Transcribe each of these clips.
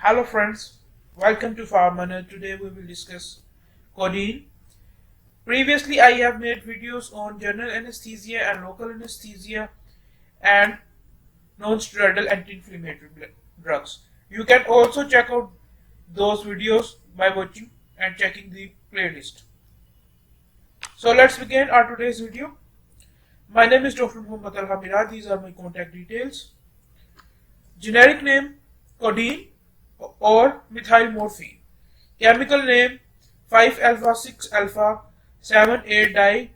Hello friends, welcome to Pharma. Today we will discuss codeine. Previously I have made videos on general anesthesia and local anesthesia and non-steroidal anti-inflammatory drugs. You can also check out those videos by watching and checking the playlist. So let's begin our today's video. My name is Dr. Muhammad Al-Hamira. These are my contact details. Generic name codeine or methyl morphine. Chemical name 5-alpha 6-alpha 7-8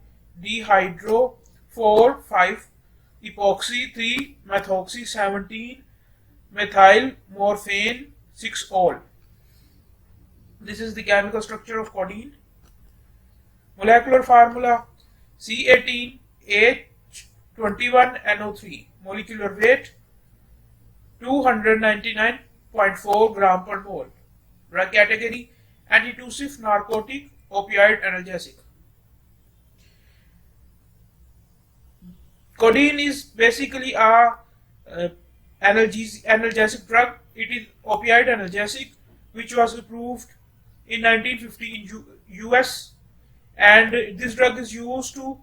dihydro 4-5 epoxy 3-methoxy 17 methyl morphine 6-ol. This is the chemical structure of codeine. Molecular formula C18H21NO3. Molecular weight 299.4 gram per mole. Drug category antitussive, narcotic, opioid, analgesic. Codeine is basically a analgesic drug. It is opioid analgesic which was approved in 1950 in US, and this drug is used to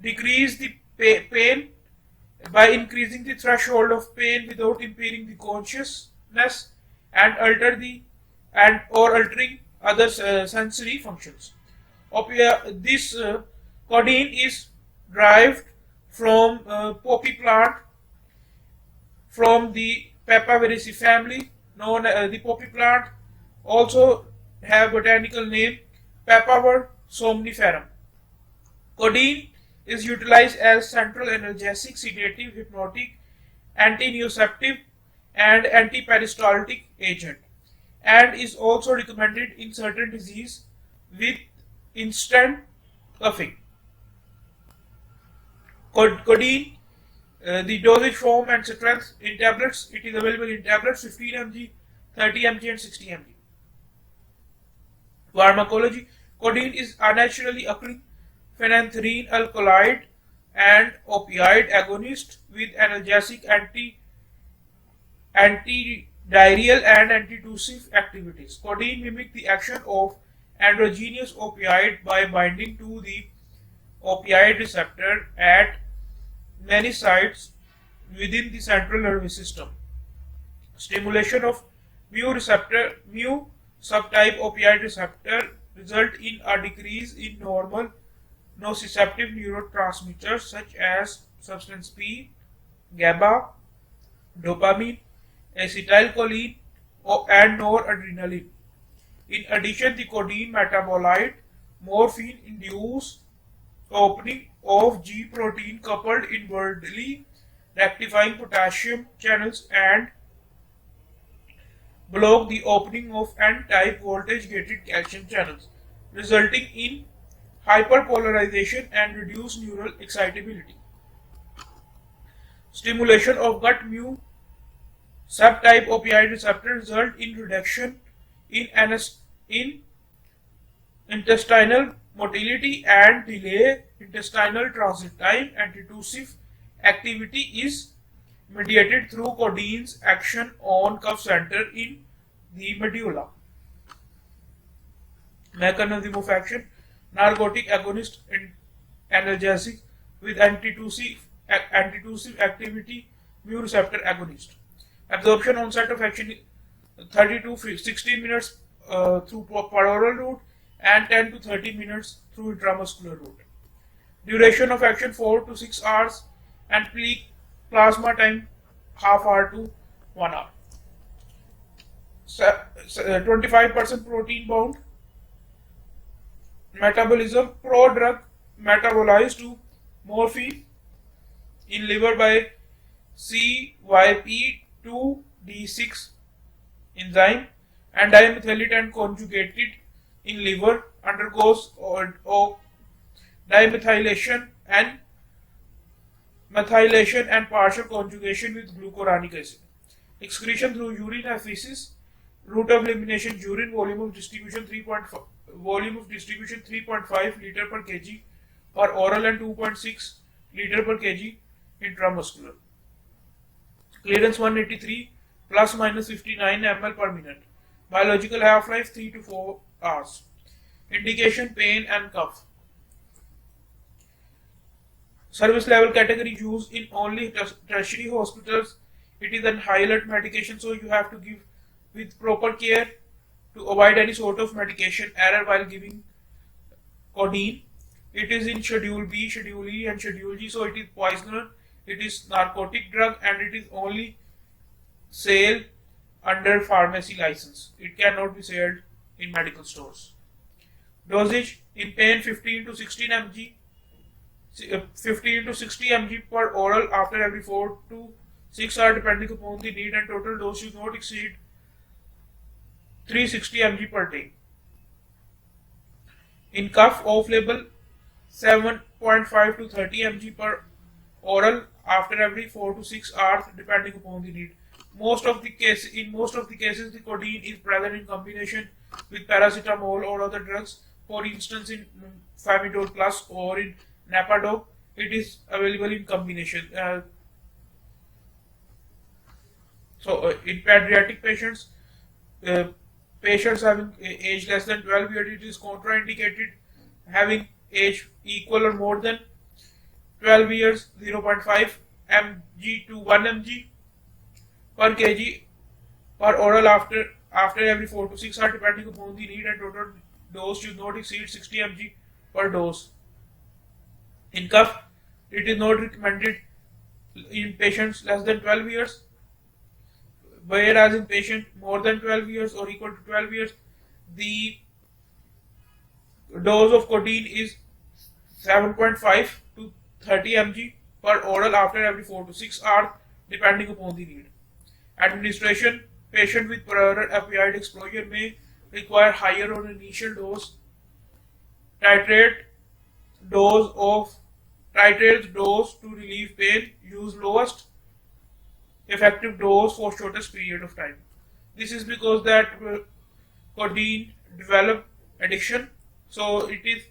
decrease the pain by increasing the threshold of pain without impairing the consciousness and altering other sensory functions. This codeine is derived from poppy plant from the Papaver family. The poppy plant also have botanical name Papaver somniferum. Codeine is utilized as central analgesic, sedative, hypnotic, antineuroceptive, and antiperistaltic agent, and is also recommended in certain diseases with instant coughing. Codeine, the dosage form and strength in tablets, it is available in tablets 15 mg, 30 mg and 60 mg. Pharmacology, codeine is a naturally occurring phenanthrene alkaloid and opioid agonist with analgesic, antidiarrheal and antitussive activities. Codeine mimics the action of endogenous opioid by binding to the opioid receptor at many sites within the central nervous system. Stimulation of mu subtype opioid receptor result in a decrease in normal nociceptive neurotransmitters such as substance P, GABA, dopamine, acetylcholine, and noradrenaline. In addition, the codeine metabolite morphine induces opening of G protein coupled inwardly, rectifying potassium channels and block the opening of N-type voltage gated calcium channels, resulting in hyperpolarization and reduced neural excitability. Stimulation of gut mu subtype opioid receptor result in reduction in intestinal motility and delay intestinal transit time. Antitussive activity is mediated through codeine's action on cuff center in the medulla. Mechanism of action: narcotic agonist and analgesic with antitussive activity, mu receptor agonist. Absorption onset of action 30 to 16 minutes through peroral route and 10 to 30 minutes through intramuscular route. Duration of action 4 to 6 hours and peak plasma time half hour to 1 hour. 25% protein bound. Metabolism: pro-drug metabolized to morphine in liver by CYP2D6 enzyme, and dimethylate and conjugated in liver undergoes dimethylation and methylation and partial conjugation with glucuronic acid. Excretion through urine and feces. Route of elimination: urine. Volume of distribution 3.5 liter per kg for oral and 2.6 liter per kg intramuscular. Clearance 183 plus minus 59 ml per minute. Biological half-life 3 to 4 hours. Indication pain and cough. Service level category used in only tertiary hospitals. It is an high alert medication, so you have to give with proper care to avoid any sort of medication error while giving codeine. It is in Schedule B, Schedule E and Schedule G, so it is poisoner, it is narcotic drug and it is only sale under pharmacy license. It cannot be sold in medical stores. Dosage in pain 15 to 16 mg, 15 to 60 mg per oral after every 4 to 6 hours depending upon the need, and total dose should not exceed 360 mg per day. In cough, off-label 7.5 to 30 mg per oral after every 4 to 6 hours depending upon the need. In most of the cases, the codeine is present in combination with paracetamol or other drugs. For instance, in Famidol Plus or in Napadol, it is available in combination. In pediatric patients, patients having age less than 12 years, it is contraindicated. Having age equal or more than 12 years, 0.5 mg to 1 mg per kg per oral after every 4 to 6 hours depending upon the need, and total dose should not exceed 60 mg per dose. In cough, it is not recommended in patients less than 12 years, whereas in patient more than 12 years or equal to 12 years, the dose of codeine is 7.5 to 30 mg per oral after every 4 to 6 hours depending upon the need. Administration: patient with prior opioid exposure may require higher on initial dose. Titrate dose to relieve pain. Use lowest effective dose for shortest period of time. This is because that codeine develop addiction, so it is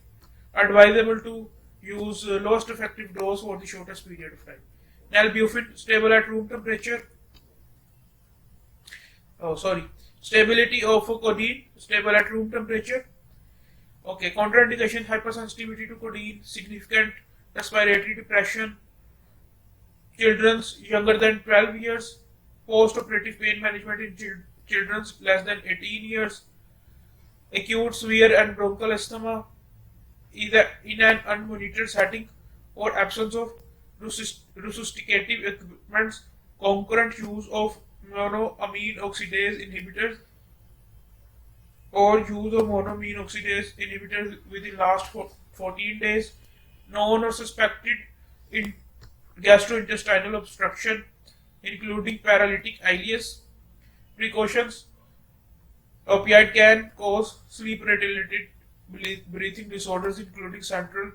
advisable to use lowest effective dose for the shortest period of time. Nalbuphine, stable at room temperature. Stability of codeine, stable at room temperature. Okay, contraindication: hypersensitivity to codeine, significant respiratory depression, children's younger than 12 years, post-operative pain management in children's less than 18 years, acute severe and bronchial asthma, either in an unmonitored setting or absence of resuscitative equipments, concurrent use of monoamine oxidase inhibitors or use of monoamine oxidase inhibitors within last 14 days, known or suspected in gastrointestinal obstruction, including paralytic ileus. Precautions: opioid can cause sleep-related breathing disorders, including central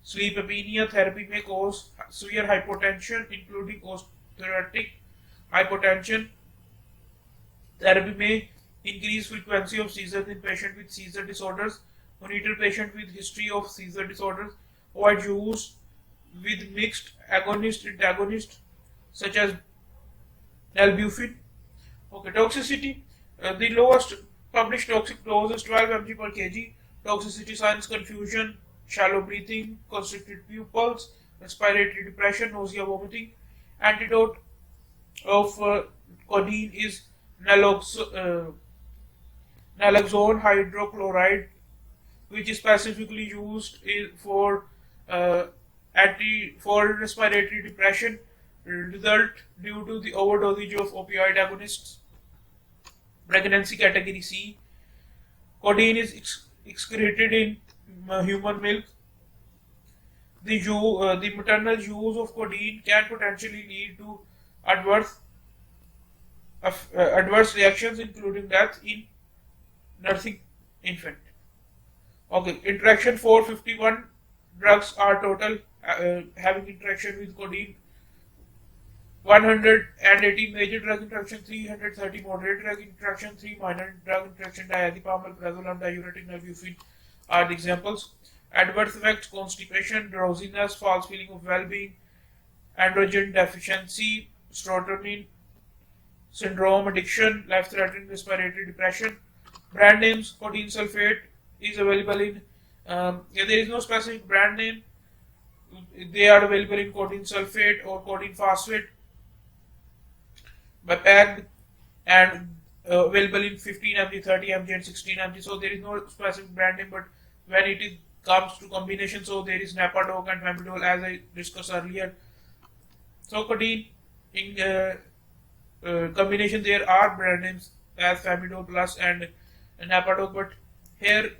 sleep apnea. Therapy may cause severe hypotension, including osteoarteritic hypotension. Therapy may increase frequency of seizures in patients with seizure disorders. Monitor patients with history of seizure disorders. Avoid use with mixed agonist-antagonist such as nalbuphine. Okay, toxicity. The lowest published toxic dose is 12 mg per kg. Toxicity: signs confusion, shallow breathing, constricted pupils, respiratory depression, nausea, vomiting. Antidote of codeine is naloxone hydrochloride, which is specifically used for respiratory depression result due to the overdosage of opioid agonists. Pregnancy category C. Codeine is excreted in human milk. The maternal use of codeine can potentially lead to adverse reactions, including death in nursing infant. Okay, interaction: 451 drugs are total having interaction with codeine. 180 major drug interaction, 330 moderate drug interaction, 3 minor drug interaction. Diazepam, alprazolam, and diuretic nalbuphine are the examples. Adverse effects: constipation, drowsiness, false feeling of well-being, androgen deficiency, serotonin syndrome, addiction, life-threatening respiratory depression. Brand names: codeine sulfate is available in. Yeah, there is no specific brand name. They are available in codeine sulfate or codeine phosphate by packed, and available in 15 mg, 30 mg, and 16 mg. So there is no specific brand name, but when comes to combination, so there is Napadoc and Famidol, as I discussed earlier. So codeine in combination, there are brand names as Famidol Plus and Napadoc, but here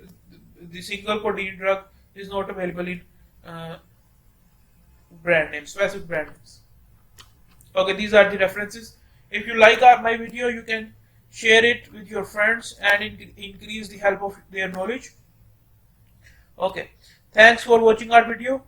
the single codeine drug is not available in brand names, specific brand names. Okay, these are the references. If you like my video, you can share it with your friends and increase the help of their knowledge. Okay, thanks for watching our video.